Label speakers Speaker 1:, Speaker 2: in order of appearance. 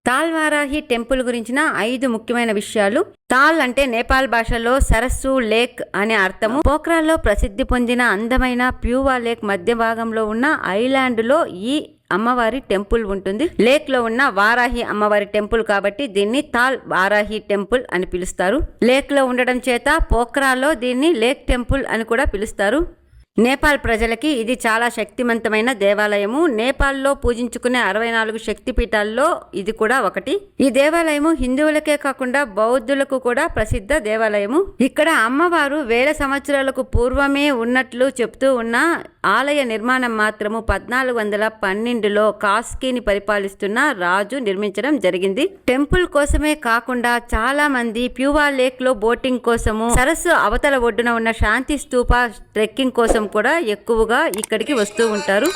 Speaker 1: తాల్ Varahi temple గురించిన 5 ముఖ్యమైన విషయాలు. తాల్ అంటే నేపాల్ భాషలో సరస్సు, లేక్ అనే అర్థము. పోఖ్రాలో ప్రసిద్ధి పొందిన అందమైన ప్యూవా లేక్ మధ్య భాగంలో ఉన్న ఐలాండ్ లో ఈ అమ్మవారి టెంపుల్ ఉంటుంది. లేక్ లో ఉన్న వారాహి అమ్మవారి టెంపుల్ కాబట్టి దీన్ని తాల్ వారాహి టెంపుల్ అని పిలుస్తారు. లేక్ లో ఉండడం చేత పోఖ్రాలో దీన్ని లేక్ టెంపుల్ అని కూడా పిలుస్తారు. నేపాల్ ప్రజలకి ఇది చాలా శక్తివంతమైన దేవాలయము. నేపాల్లో పూజించుకునే 64 శక్తిపీఠాల్లో ఇది కూడా ఒకటి. ఈ దేవాలయము హిందువులకే కాకుండా బౌద్ధులకు కూడా ప్రసిద్ధ దేవాలయము. ఇక్కడ అమ్మవారు వేల సంవత్సరాలకు పూర్వమే ఉన్నట్లు చెప్తూ ఉన్న ఆలయ నిర్మాణం మాత్రము 1412లో కాస్కీని పరిపాలిస్తున్న రాజు నిర్మించడం జరిగింది. టెంపుల్ కోసమే కాకుండా చాలా మంది ప్యూవా లేక్ లో బోటింగ్ కోసము, సరస్సు అవతల ఒడ్డున ఉన్న శాంతి స్తూప ట్రెక్కింగ్ కోసం కూడా ఎక్కువగా ఇక్కడికి వస్తూ ఉంటారు.